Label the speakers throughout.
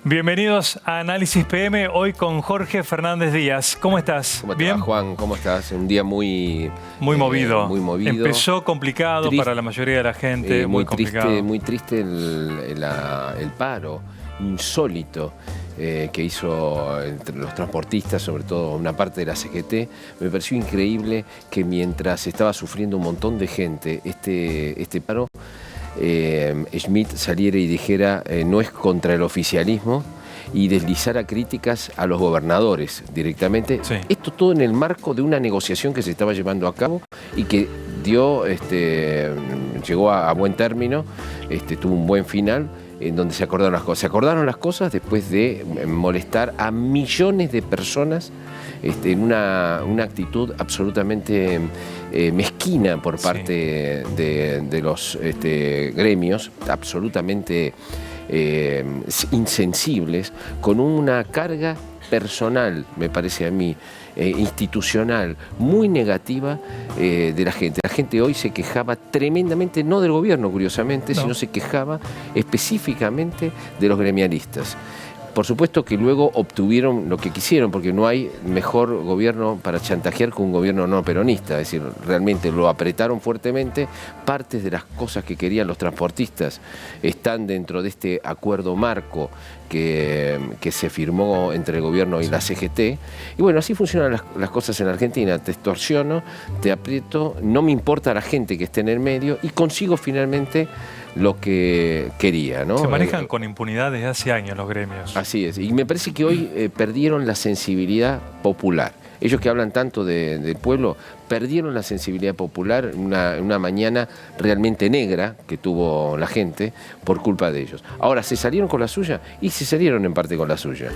Speaker 1: Bienvenidos a Análisis PM, hoy con Jorge Fernández Díaz. ¿Cómo estás?
Speaker 2: ¿Cómo te va, Juan? ¿Cómo estás? Un día muy
Speaker 1: movido.
Speaker 2: Muy movido.
Speaker 1: Empezó complicado para la mayoría de la gente, muy complicado.
Speaker 2: Muy triste el paro insólito que hizo entre los transportistas, sobre todo una parte de la CGT. Me pareció increíble que mientras estaba sufriendo un montón de gente este paro, Schmidt saliera y dijera no es contra el oficialismo y deslizara críticas a los gobernadores directamente. Sí. Esto todo en el marco de una negociación que se estaba llevando a cabo y que llegó a buen término, tuvo un buen final, en donde se acordaron las cosas. Se acordaron las cosas después de molestar a millones de personas en una actitud absolutamente mezquina por parte de los gremios, absolutamente insensibles, con una carga personal, me parece a mí, institucional, muy negativa de la gente. La gente hoy se quejaba tremendamente, no del gobierno, curiosamente, sino se quejaba específicamente de los gremialistas. Por supuesto que luego obtuvieron lo que quisieron, porque no hay mejor gobierno para chantajear que un gobierno no peronista. Es decir, realmente lo apretaron fuertemente. Partes de las cosas que querían los transportistas están dentro de este acuerdo marco que se firmó entre el gobierno y la CGT. Y bueno, así funcionan las cosas en Argentina. Te extorsiono, te aprieto, no me importa la gente que esté en el medio y consigo finalmente lo que quería, ¿no?
Speaker 1: Se manejan con impunidad desde hace años los gremios.
Speaker 2: Así es, y me parece que hoy perdieron la sensibilidad popular. Ellos que hablan tanto del pueblo, perdieron la sensibilidad popular en una mañana realmente negra que tuvo la gente por culpa de ellos. Ahora, ¿se salieron con la suya? Y se salieron en parte con la suya.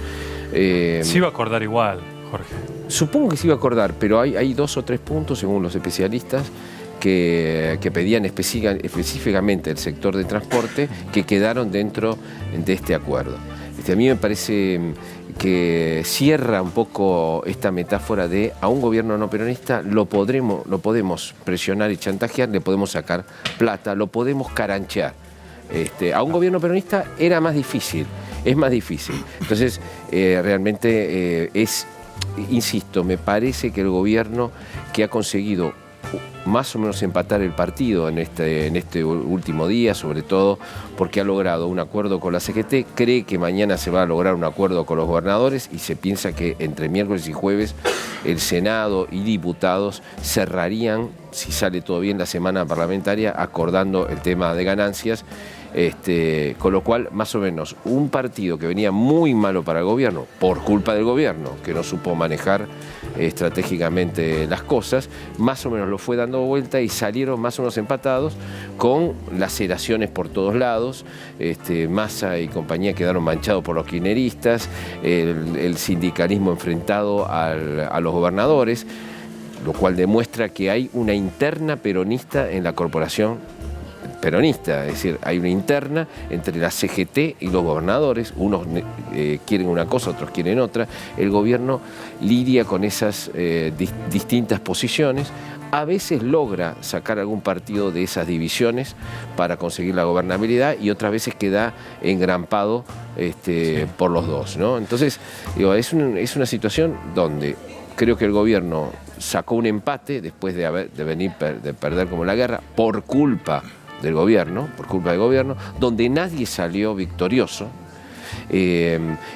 Speaker 1: Se iba a acordar igual, Jorge.
Speaker 2: Supongo que se iba a acordar, pero hay 2 o 3 puntos, según los especialistas, que pedían específicamente el sector de transporte, que quedaron dentro de este acuerdo. A mí me parece que cierra un poco esta metáfora de a un gobierno no peronista lo podemos presionar y chantajear, le podemos sacar plata, lo podemos caranchear. A un gobierno peronista era más difícil, es más difícil. Entonces, realmente insisto, me parece que el gobierno que ha conseguido más o menos empatar el partido en este último día, sobre todo porque ha logrado un acuerdo con la CGT, cree que mañana se va a lograr un acuerdo con los gobernadores y se piensa que entre miércoles y jueves el Senado y diputados cerrarían, si sale todo bien, la semana parlamentaria acordando el tema de ganancias. Con lo cual, más o menos, un partido que venía muy malo para el gobierno, por culpa del gobierno, que no supo manejar estratégicamente las cosas, más o menos lo fue dando vuelta y salieron más o menos empatados, con laceraciones por todos lados. Massa y compañía quedaron manchados por los kirchneristas, el sindicalismo enfrentado a los gobernadores, lo cual demuestra que hay una interna peronista en la corporación peronista, es decir, hay una interna entre la CGT y los gobernadores, unos quieren una cosa, otros quieren otra. El gobierno lidia con esas distintas posiciones, a veces logra sacar algún partido de esas divisiones para conseguir la gobernabilidad y otras veces queda engrampado por los dos, ¿no? Entonces, es una situación donde creo que el gobierno sacó un empate después de perder como la guerra por culpa del gobierno, donde nadie salió victorioso,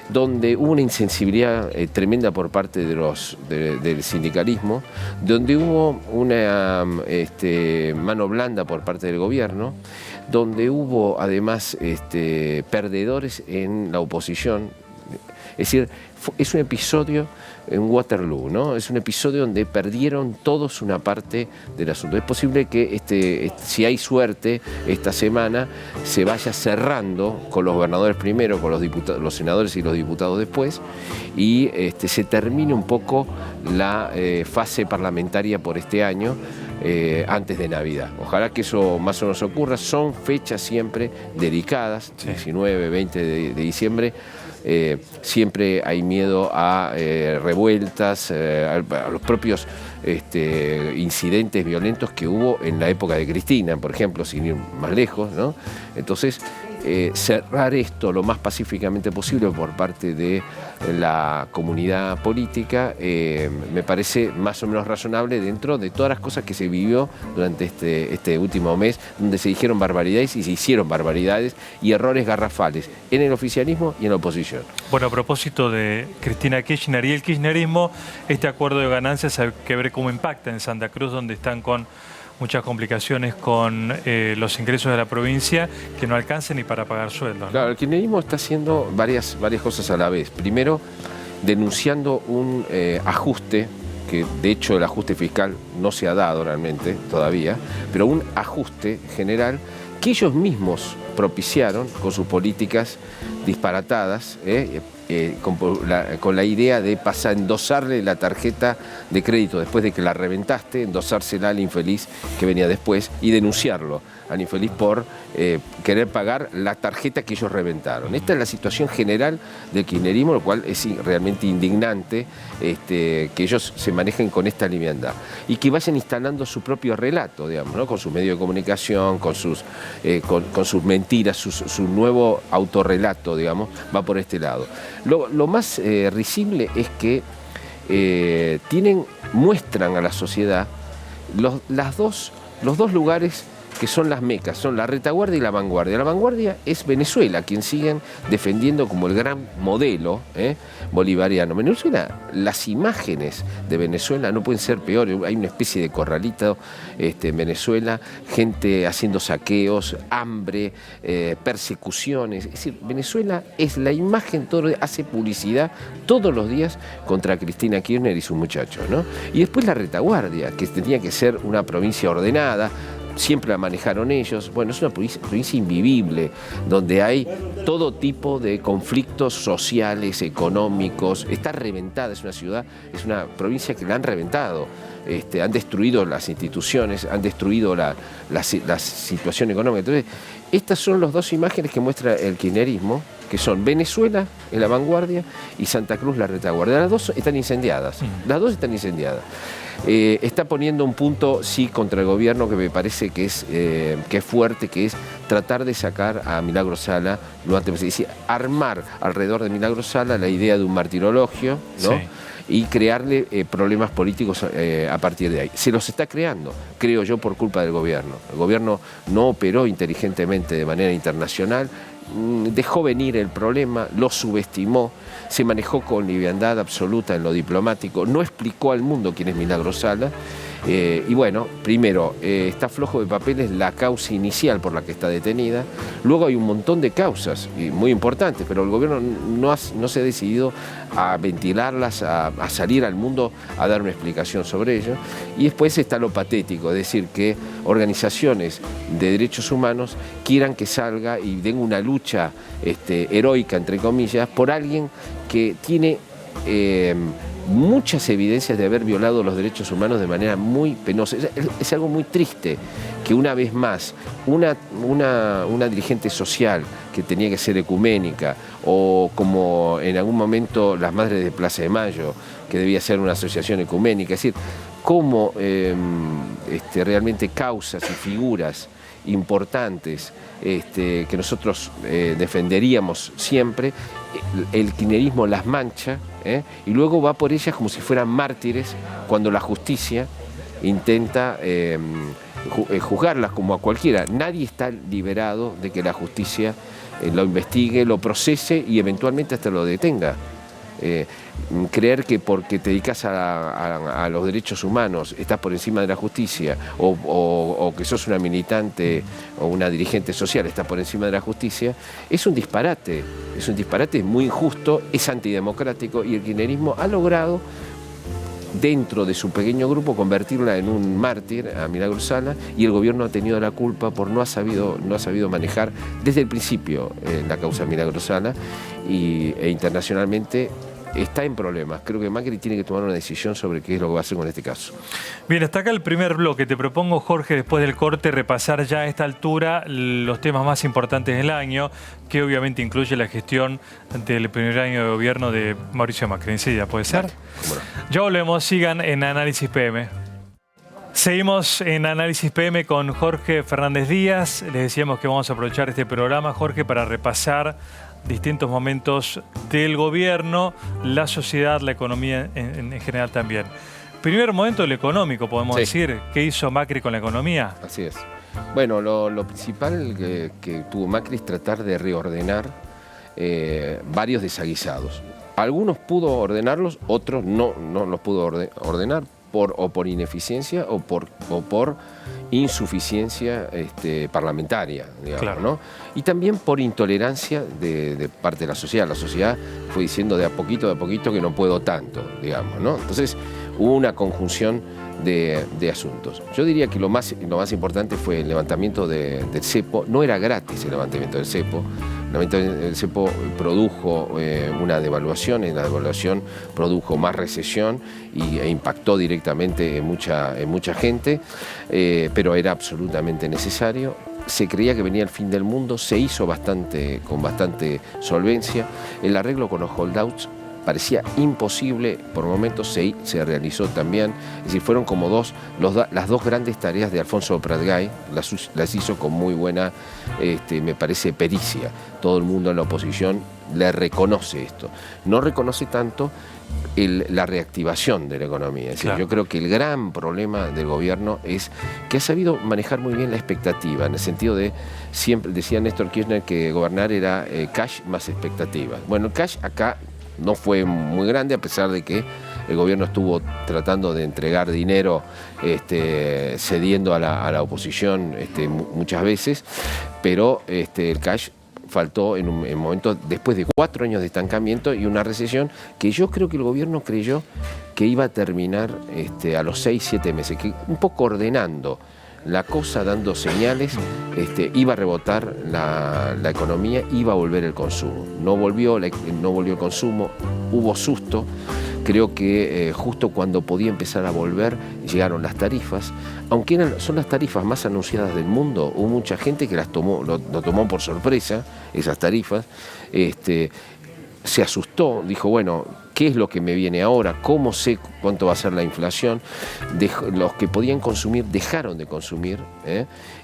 Speaker 2: donde hubo una insensibilidad tremenda por parte del sindicalismo, donde hubo una mano blanda por parte del gobierno, donde hubo además perdedores en la oposición. Es decir, es un episodio en Waterloo, ¿no? Es un episodio donde perdieron todos una parte del asunto. Es posible que si hay suerte esta semana se vaya cerrando con los gobernadores primero, con los senadores y los diputados después, y se termine un poco la fase parlamentaria por este año. Antes de Navidad. Ojalá que eso más o menos ocurra. Son fechas siempre delicadas, 19, 20 de diciembre. Siempre hay miedo a revueltas, a los propios incidentes violentos que hubo en la época de Cristina, por ejemplo, sin ir más lejos, ¿no? Entonces, cerrar esto lo más pacíficamente posible por parte de la comunidad política, me parece más o menos razonable dentro de todas las cosas que se vivió durante este último mes, donde se dijeron barbaridades y se hicieron barbaridades y errores garrafales en el oficialismo y en la oposición.
Speaker 1: Bueno, a propósito de Cristina Kirchner y el kirchnerismo, este acuerdo de ganancias hay que ver cómo impacta en Santa Cruz, donde están con muchas complicaciones con los ingresos de la provincia que no alcancen ni para pagar sueldos, ¿no?
Speaker 2: Claro, el kirchnerismo está haciendo varias cosas a la vez. Primero, denunciando un ajuste, que de hecho el ajuste fiscal no se ha dado realmente todavía, pero un ajuste general que ellos mismos propiciaron con sus políticas disparatadas, con la idea de endosarle la tarjeta de crédito después de que la reventaste, endosársela al infeliz que venía después y denunciarlo al infeliz por querer pagar la tarjeta que ellos reventaron. Esta es la situación general del kirchnerismo, lo cual es realmente indignante que ellos se manejen con esta liviandad y que vayan instalando su propio relato, digamos, ¿no? Con sus medios de comunicación, con sus mentiras, su nuevo autorrelato, digamos, va por este lado. Lo más risible es que muestran a la sociedad los dos lugares que son las mecas, son la retaguardia y la vanguardia. La vanguardia es Venezuela, quien siguen defendiendo como el gran modelo bolivariano. Venezuela, las imágenes de Venezuela no pueden ser peores. Hay una especie de corralito en Venezuela, gente haciendo saqueos, hambre, persecuciones. Es decir, Venezuela es la imagen, hace publicidad todos los días contra Cristina Kirchner y sus muchachos, ¿no? Y después la retaguardia, que tenía que ser una provincia ordenada, siempre la manejaron ellos. Bueno, es una provincia invivible, donde hay todo tipo de conflictos sociales, económicos. Está reventada, es una provincia que la han reventado. Han destruido las instituciones, han destruido la situación económica. Entonces, estas son las dos imágenes que muestra el kirchnerismo, que son Venezuela en la vanguardia y Santa Cruz la retaguardia. Las dos están incendiadas. Las dos están incendiadas. Está poniendo un punto, sí, contra el gobierno que me parece que es fuerte, que es tratar de sacar a Milagro Sala lo antes posible. Es decir, armar alrededor de Milagro Sala la idea de un martirologio, ¿no? Sí. Y crearle problemas políticos a partir de ahí. Se los está creando, creo yo, por culpa del gobierno. El gobierno no operó inteligentemente de manera internacional, dejó venir el problema, lo subestimó, se manejó con liviandad absoluta en lo diplomático, no explicó al mundo quién es Milagro Sala. Y bueno, primero, está flojo de papeles la causa inicial por la que está detenida. Luego hay un montón de causas muy importantes, pero el gobierno no se ha decidido a ventilarlas, a salir al mundo a dar una explicación sobre ello. Y después está lo patético, es decir, que organizaciones de derechos humanos quieran que salga y den una lucha heroica, entre comillas, por alguien que tiene muchas evidencias de haber violado los derechos humanos de manera muy penosa. Es algo muy triste que una vez más una dirigente social que tenía que ser ecuménica, o como en algún momento las Madres de Plaza de Mayo, que debía ser una asociación ecuménica, es decir, cómo realmente causas y figuras importantes que nosotros defenderíamos siempre, el kirchnerismo las mancha y luego va por ellas como si fueran mártires cuando la justicia intenta juzgarlas como a cualquiera. Nadie está liberado de que la justicia lo investigue, lo procese y eventualmente hasta lo detenga. Creer que porque te dedicas a los derechos humanos estás por encima de la justicia, o que sos una militante o una dirigente social estás por encima de la justicia, es un disparate, es muy injusto, es antidemocrático, y el kirchnerismo ha logrado, dentro de su pequeño grupo, convertirla en un mártir a Milagro Sala, y el gobierno ha tenido la culpa por no ha sabido manejar desde el principio la causa Milagro Sala, e internacionalmente está en problemas. Creo que Macri tiene que tomar una decisión sobre qué es lo que va a hacer con este caso.
Speaker 1: Bien, hasta acá el primer bloque. Te propongo, Jorge, después del corte, repasar ya a esta altura los temas más importantes del año, que obviamente incluye la gestión del primer año de gobierno de Mauricio Macri. ¿Puede ser?
Speaker 2: Bueno.
Speaker 1: Ya volvemos. Sigan en Análisis PM. Seguimos en Análisis PM con Jorge Fernández Díaz. Les decíamos que vamos a aprovechar este programa, Jorge, para repasar distintos momentos del gobierno, la sociedad, la economía en general también. Primer momento, el económico, podemos decir. ¿Qué hizo Macri con la economía?
Speaker 2: Así es. Bueno, lo principal que tuvo Macri es tratar de reordenar varios desaguisados. Algunos pudo ordenarlos, otros no los pudo ordenar por ineficiencia o por insuficiencia parlamentaria, digamos,
Speaker 1: claro,
Speaker 2: ¿no? Y también por intolerancia de parte de la sociedad. La sociedad fue diciendo de a poquito que no puedo tanto, digamos, ¿no? Entonces hubo una conjunción de asuntos. Yo diría que lo más importante fue el levantamiento del cepo. No era gratis el levantamiento del cepo. El cepo produjo una devaluación, y la devaluación produjo más recesión e impactó directamente en mucha gente, pero era absolutamente necesario. Se creía que venía el fin del mundo, se hizo con bastante solvencia. El arreglo con los holdouts parecía imposible, por momentos se realizó también. Es decir, fueron como las dos grandes tareas de Alfonso Pratgay, las hizo con muy buena, me parece, pericia. Todo el mundo en la oposición le reconoce esto. No reconoce tanto la reactivación de la economía. Es decir, claro, yo creo que el gran problema del gobierno es que ha sabido manejar muy bien la expectativa, en el sentido de, siempre decía Néstor Kirchner que gobernar era cash más expectativa. Bueno, el cash acá no fue muy grande, a pesar de que el gobierno estuvo tratando de entregar dinero, cediendo a la oposición muchas veces, pero el cash faltó en un momento después de 4 años de estancamiento y una recesión que yo creo que el gobierno creyó que iba a terminar a los 6-7 meses, que un poco ordenando la cosa, dando señales, iba a rebotar la economía, iba a volver el consumo. No volvió el consumo, hubo susto. Creo que justo cuando podía empezar a volver, llegaron las tarifas. Aunque son las tarifas más anunciadas del mundo, hubo mucha gente que lo tomó por sorpresa, esas tarifas. Se asustó, dijo, bueno, ¿qué es lo que me viene ahora? ¿Cómo sé cuánto va a ser la inflación? Los que podían consumir dejaron de consumir,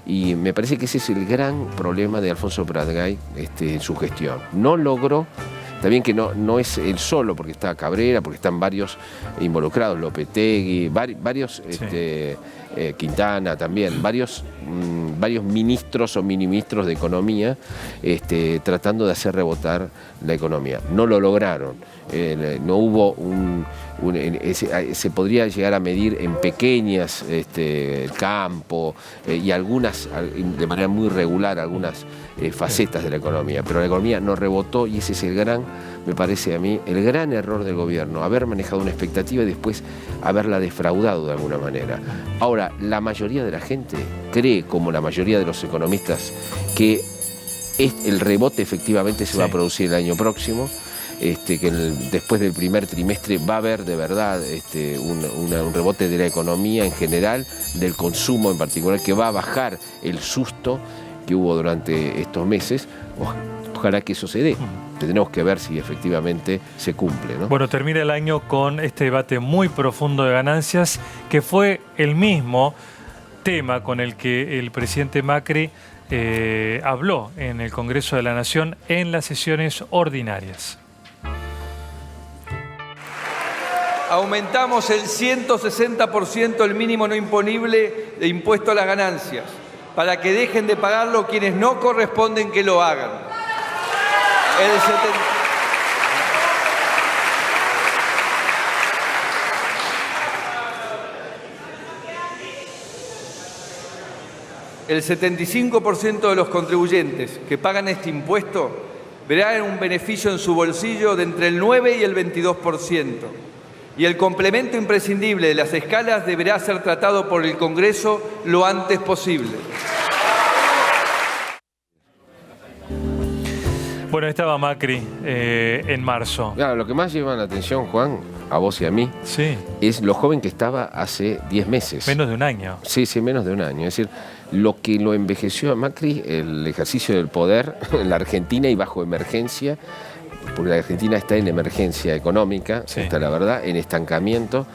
Speaker 2: y me parece que ese es el gran problema de Alfonso Pratgay en su gestión. No logró, también que no es él solo, porque está Cabrera, porque están varios involucrados, Lopetegui, varios, Quintana también, varios ministros o ministros de economía tratando de hacer rebotar la economía. No lo lograron. No hubo se podría llegar a medir en pequeñas el campo y algunas, de manera muy regular, algunas facetas de la economía, pero la economía no rebotó, y ese es me parece a mí, el gran error del gobierno, haber manejado una expectativa y después haberla defraudado de alguna manera. Ahora, la mayoría de la gente cree, como la mayoría de los economistas, que el rebote efectivamente se va a producir el año próximo, que después del primer trimestre va a haber de verdad un rebote de la economía en general, del consumo en particular, que va a bajar el susto que hubo durante estos meses. Ojalá que eso se dé. Tenemos que ver si efectivamente se cumple, ¿no?
Speaker 1: Bueno, termina el año con este debate muy profundo de ganancias, que fue el mismo tema con el que el presidente Macri habló en el Congreso de la Nación en las sesiones ordinarias.
Speaker 3: Aumentamos el 160% el mínimo no imponible de impuesto a las ganancias, para que dejen de pagarlo quienes no corresponden que lo hagan. El 75% de los contribuyentes que pagan este impuesto verán un beneficio en su bolsillo de entre el 9 y el 22%. Y el complemento imprescindible de las escalas deberá ser tratado por el Congreso lo antes posible.
Speaker 1: Bueno, estaba Macri en marzo.
Speaker 2: Claro, lo que más llama la atención, Juan, a vos y a mí, es lo joven que estaba hace 10 meses.
Speaker 1: Menos de un año.
Speaker 2: Sí, menos de un año. Es decir, lo que lo envejeció a Macri, el ejercicio del poder en la Argentina y bajo emergencia, porque la Argentina está en emergencia económica,
Speaker 1: Sí.
Speaker 2: está la verdad, en estancamiento.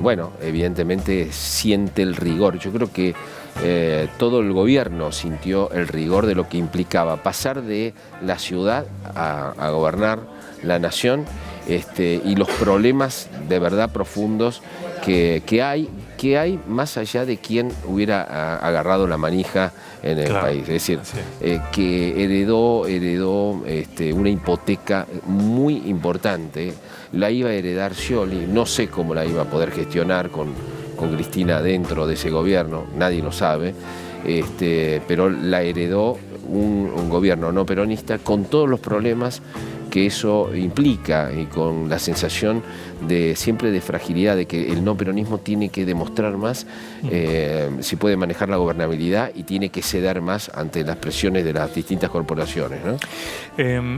Speaker 2: Bueno, evidentemente siente el rigor. Yo creo que todo el gobierno sintió el rigor de lo que implicaba pasar de la ciudad a gobernar la nación, y los problemas de verdad profundos que hay más allá de quien hubiera agarrado la manija en el
Speaker 1: Claro.
Speaker 2: país. Es decir,
Speaker 1: Sí.
Speaker 2: que heredó una hipoteca muy importante. La iba a heredar Scioli, no sé cómo la iba a poder gestionar con Cristina dentro de ese gobierno, nadie lo sabe, pero la heredó un gobierno no peronista con todos los problemas que eso implica y con la sensación siempre de fragilidad, de que el no peronismo tiene que demostrar más si puede manejar la gobernabilidad y tiene que ceder más ante las presiones de las distintas corporaciones, ¿no?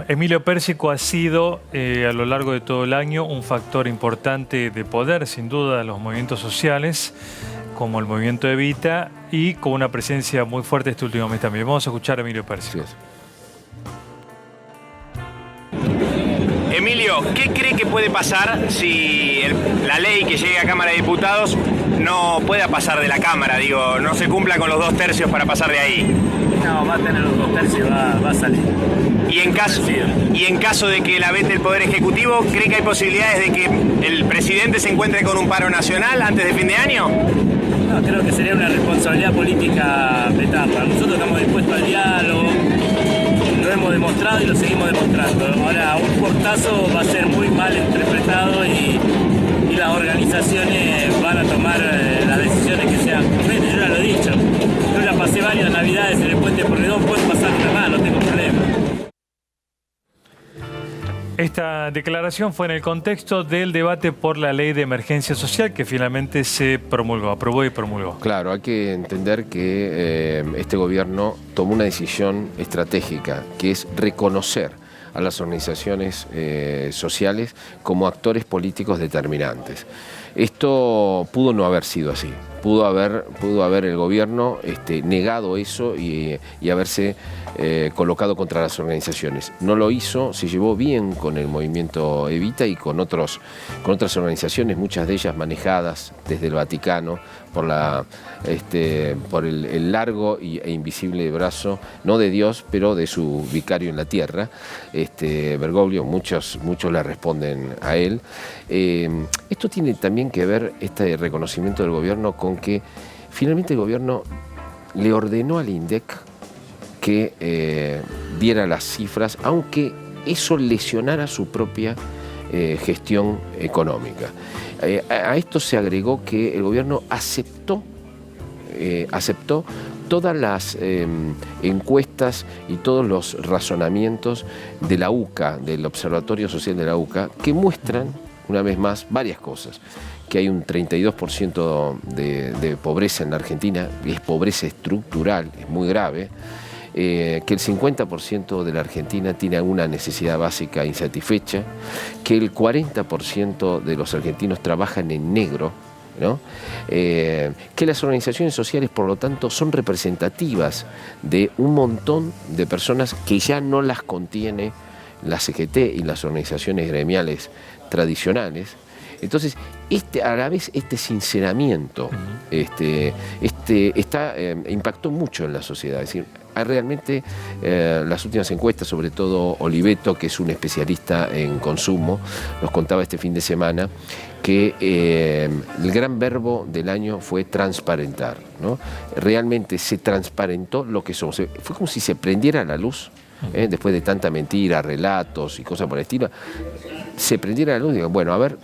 Speaker 1: Emilio Pérsico ha sido a lo largo de todo el año un factor importante de poder, sin duda, de los movimientos sociales, como el movimiento Evita, y con una presencia muy fuerte este último mes también. Vamos a escuchar a Emilio Pérsico.
Speaker 2: Así es.
Speaker 4: Emilio, ¿qué cree que puede pasar si la ley que llegue a Cámara de Diputados no pueda pasar de la Cámara? Digo, no se cumpla con los 2/3 para pasar de ahí.
Speaker 5: No, va a tener los 2/3, va a salir.
Speaker 4: Y en caso de que la vete el Poder Ejecutivo, ¿cree que hay posibilidades de que el presidente se encuentre con un paro nacional antes de fin de año?
Speaker 5: No, creo que sería una responsabilidad política vetarla. Nosotros estamos dispuestos al diálogo, lo hemos demostrado y lo seguimos demostrando. Ahora, un portazo va a ser muy mal interpretado y las organizaciones van a tomar las decisiones que sean correctas. Yo ya lo he dicho. Yo ya pasé varias navidades en el Puente Porredón, puedo pasar una más, no tengo problema.
Speaker 1: Esta declaración fue en el contexto del debate por la ley de emergencia social que finalmente se promulgó, aprobó y promulgó.
Speaker 2: Claro, hay que entender que este gobierno tomó una decisión estratégica, que es reconocer a las organizaciones sociales como actores políticos determinantes. Esto pudo no haber sido así. Pudo haber el gobierno negado eso y haberse colocado contra las organizaciones. No lo hizo, se llevó bien con el movimiento Evita y con otras organizaciones, muchas de ellas manejadas desde el Vaticano por el largo e invisible brazo, no de Dios, pero de su vicario en la tierra, Bergoglio. Muchos le responden a él. Esto tiene también que ver, este reconocimiento del gobierno, con que finalmente el gobierno le ordenó al INDEC que diera las cifras, aunque eso lesionara su propia gestión económica. A esto se agregó que el gobierno aceptó todas las encuestas y todos los razonamientos de la UCA, del Observatorio Social de la UCA, que muestran, una vez más, varias cosas. Que hay un 32% de pobreza en la Argentina, y es pobreza estructural, es muy grave. Que el 50% de la Argentina tiene alguna necesidad básica insatisfecha, que el 40% de los argentinos trabajan en negro, ¿no? Que las organizaciones sociales, por lo tanto, son representativas de un montón de personas que ya no las contiene la CGT y las organizaciones gremiales tradicionales. Entonces, a la vez este sinceramiento impactó mucho en la sociedad. Es decir, realmente las últimas encuestas, sobre todo Oliveto, que es un especialista en consumo, nos contaba este fin de semana que el gran verbo del año fue transparentar, ¿no? Realmente se transparentó lo que somos. Fue como si se prendiera la luz, después de tanta mentira, relatos y cosas por el estilo. Se prendiera la luz y digo, bueno, a ver,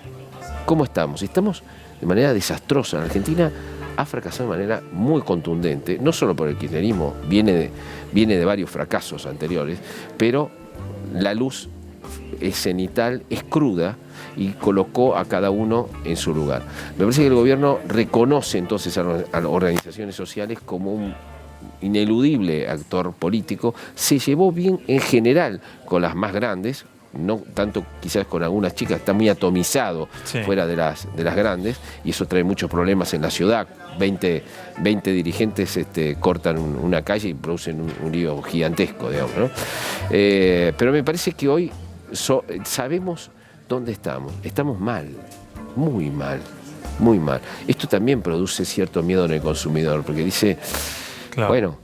Speaker 2: ¿cómo estamos? Estamos de manera desastrosa. La Argentina ha fracasado de manera muy contundente, no solo por el kirchnerismo, viene de varios fracasos anteriores, pero la luz es cenital, es cruda y colocó a cada uno en su lugar. Me parece que el gobierno reconoce entonces a las organizaciones sociales como un ineludible actor político, se llevó bien en general con las más grandes, no tanto quizás con algunas chicas, está muy atomizado fuera de las grandes, y eso trae muchos problemas en la ciudad. 20 dirigentes cortan una calle y producen un lío gigantesco, digamos, ¿no? Pero me parece que hoy sabemos dónde estamos. Estamos mal, muy mal, muy mal. Esto también produce cierto miedo en el consumidor, porque dice,
Speaker 1: Claro.
Speaker 2: bueno,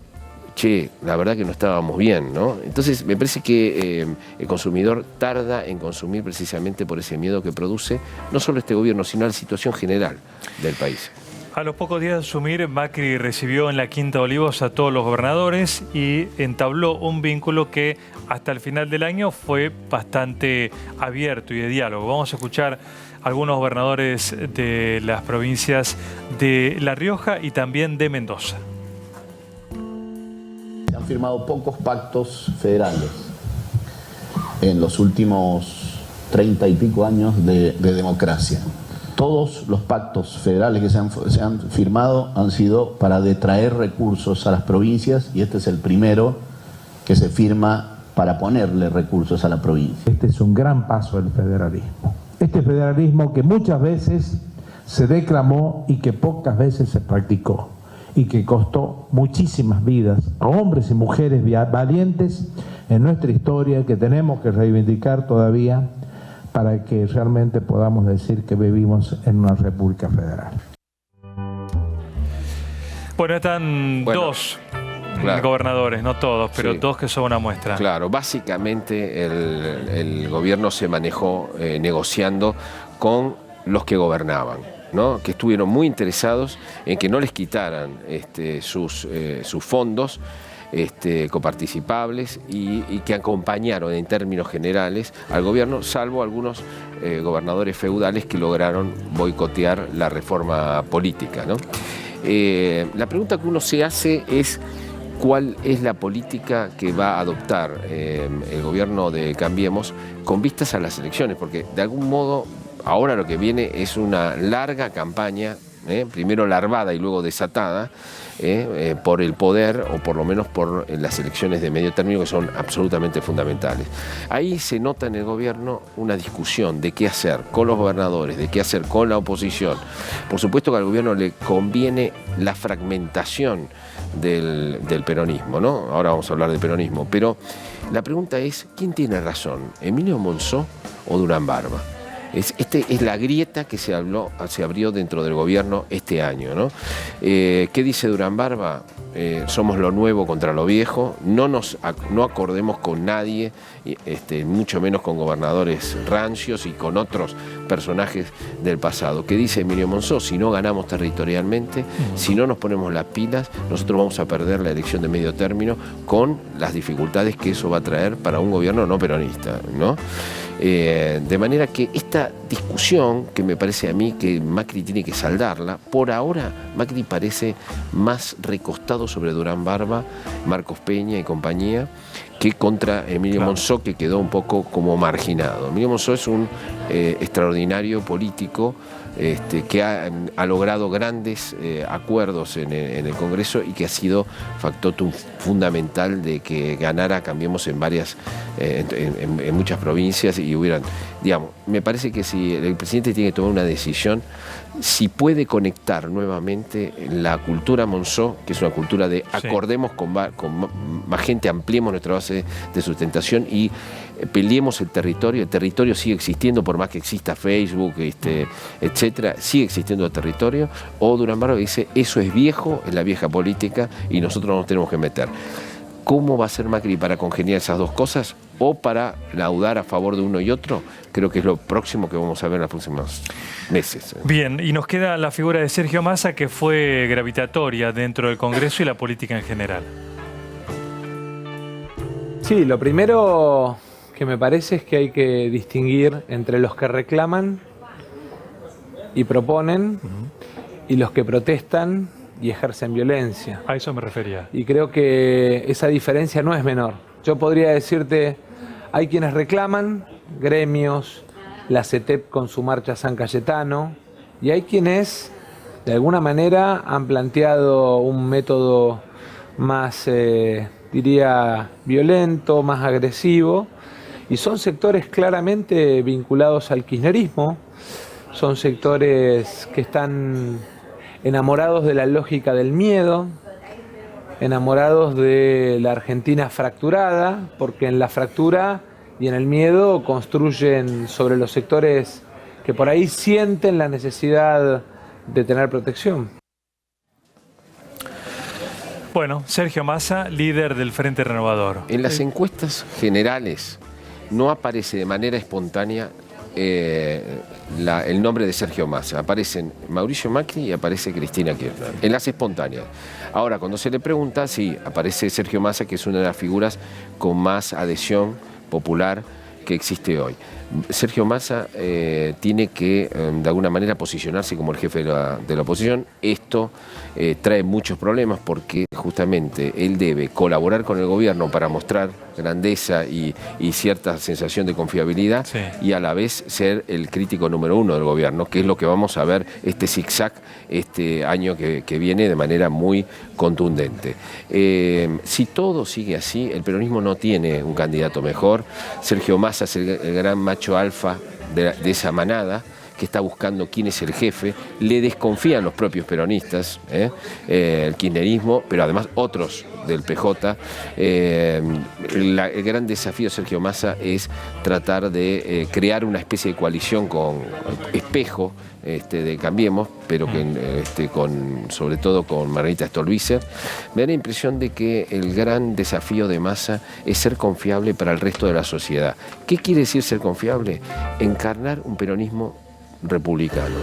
Speaker 2: che, la verdad que no estábamos bien, ¿no? Entonces me parece que el consumidor tarda en consumir precisamente por ese miedo que produce no solo este gobierno, sino la situación general del país.
Speaker 1: A los pocos días de asumir, Macri recibió en la Quinta de Olivos a todos los gobernadores y entabló un vínculo que hasta el final del año fue bastante abierto y de diálogo. Vamos a escuchar a algunos gobernadores de las provincias de La Rioja y también de Mendoza.
Speaker 6: Se han firmado pocos pactos federales en los últimos 30 y pico años de democracia. Todos los pactos federales que se han firmado han sido para detraer recursos a las provincias y este es el primero que se firma para ponerle recursos a la provincia.
Speaker 7: Este es un gran paso del federalismo. Este federalismo que muchas veces se declamó y que pocas veces se practicó y que costó muchísimas vidas a hombres y mujeres valientes en nuestra historia que tenemos que reivindicar todavía para que realmente podamos decir que vivimos en una república federal.
Speaker 1: Bueno, están dos gobernadores, no todos, pero
Speaker 2: Sí.
Speaker 1: dos que son una muestra.
Speaker 2: Claro, básicamente el gobierno se manejó negociando con los que gobernaban, ¿no? Que estuvieron muy interesados en que no les quitaran sus fondos coparticipables y que acompañaron en términos generales al gobierno, salvo algunos gobernadores feudales que lograron boicotear la reforma política, ¿no? La pregunta que uno se hace es cuál es la política que va a adoptar el gobierno de Cambiemos con vistas a las elecciones, porque de algún modo ahora lo que viene es una larga campaña, primero larvada y luego desatada, por el poder o por lo menos por las elecciones de medio término que son absolutamente fundamentales. Ahí se nota en el gobierno una discusión de qué hacer con los gobernadores, de qué hacer con la oposición. Por supuesto que al gobierno le conviene la fragmentación del peronismo, ¿no? Ahora vamos a hablar de peronismo, pero la pregunta es, ¿quién tiene razón? ¿Emilio Monzó o Durán Barba? Es la grieta que se abrió dentro del gobierno este año, ¿no? ¿Qué dice Durán Barba? Somos lo nuevo contra lo viejo, no acordemos con nadie, mucho menos con gobernadores rancios y con otros personajes del pasado. ¿Qué dice Emilio Monzó? Si no ganamos territorialmente, si no nos ponemos las pilas, nosotros vamos a perder la elección de medio término con las dificultades que eso va a traer para un gobierno no peronista, ¿no? De manera que esta discusión, que me parece a mí que Macri tiene que saldarla, por ahora Macri parece más recostado sobre Durán Barba, Marcos Peña y compañía, que contra Emilio Monzó, que quedó un poco como marginado. Emilio Monzó es un extraordinario político que ha logrado grandes acuerdos en el Congreso y que ha sido factotum fundamental de que ganara Cambiemos en muchas provincias y hubieran, digamos, me parece que si el presidente tiene que tomar una decisión, si puede conectar nuevamente la cultura Monzó, que es una cultura de acordemos con más gente, ampliemos nuestra base de sustentación y peleemos el territorio sigue existiendo por más que exista Facebook, etcétera, sigue existiendo el territorio, o Durán Barba dice, eso es viejo, es la vieja política y nosotros nos tenemos que meter. ¿Cómo va a ser Macri para congeniar esas dos cosas o para laudar a favor de uno y otro? Creo que es lo próximo que vamos a ver en los próximos meses.
Speaker 1: Bien, y nos queda la figura de Sergio Massa, que fue gravitatoria dentro del Congreso y la política en general.
Speaker 8: Sí, lo primero que me parece es que hay que distinguir entre los que reclaman y proponen y los que protestan y ejercen violencia.
Speaker 1: A eso me refería.
Speaker 8: Y creo que esa diferencia no es menor. Yo podría decirte, hay quienes reclaman, gremios, la CETEP con su marcha San Cayetano, y hay quienes de alguna manera han planteado un método más, diría, violento, más agresivo, y son sectores claramente vinculados al kirchnerismo, son sectores que están enamorados de la lógica del miedo, enamorados de la Argentina fracturada, porque en la fractura y en el miedo construyen sobre los sectores que por ahí sienten la necesidad de tener protección.
Speaker 1: Bueno, Sergio Massa, líder del Frente Renovador.
Speaker 2: En las encuestas generales no aparece de manera espontánea el nombre de Sergio Massa. Aparecen Mauricio Macri y aparece Cristina Kirchner, en las espontáneas. Ahora, cuando se le pregunta, sí, aparece Sergio Massa, que es una de las figuras con más adhesión popular que existe hoy. Sergio Massa tiene que, de alguna manera, posicionarse como el jefe de la oposición. Esto trae muchos problemas porque justamente él debe colaborar con el gobierno para mostrar grandeza y cierta sensación de confiabilidad, sí, y a la vez ser el crítico número uno del gobierno, que es lo que vamos a ver este zigzag este año que viene de manera muy contundente. Si todo sigue así, el peronismo no tiene un candidato mejor. Sergio Massa es el gran macho alfa de esa manada, que está buscando quién es el jefe. Le desconfían los propios peronistas, el kirchnerismo, pero además otros del PJ. El gran desafío de Sergio Massa es tratar de crear una especie de coalición con espejo de Cambiemos, pero que, sobre todo con Margarita Stolbizer. Me da la impresión de que el gran desafío de Massa es ser confiable para el resto de la sociedad. ¿Qué quiere decir ser confiable? Encarnar un peronismo republicano.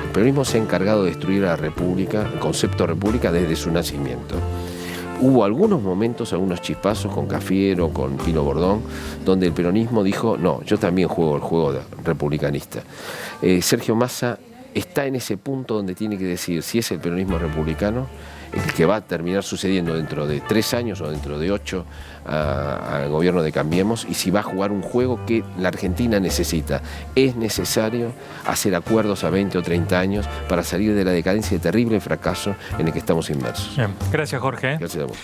Speaker 2: El peronismo se ha encargado de destruir a la república, el concepto de república, desde su nacimiento. Hubo algunos momentos, algunos chispazos con Cafiero, con Pino Bordón, donde el peronismo dijo, no, yo también juego el juego republicanista. Sergio Massa está en ese punto donde tiene que decidir si es el peronismo republicano, el que va a terminar sucediendo dentro de 3 años o dentro de 8 al gobierno de Cambiemos, y si va a jugar un juego que la Argentina necesita. Es necesario hacer acuerdos a 20 o 30 años para salir de la decadencia y terrible fracaso en el que estamos inmersos.
Speaker 1: Bien. Gracias, Jorge.
Speaker 2: Gracias a vos.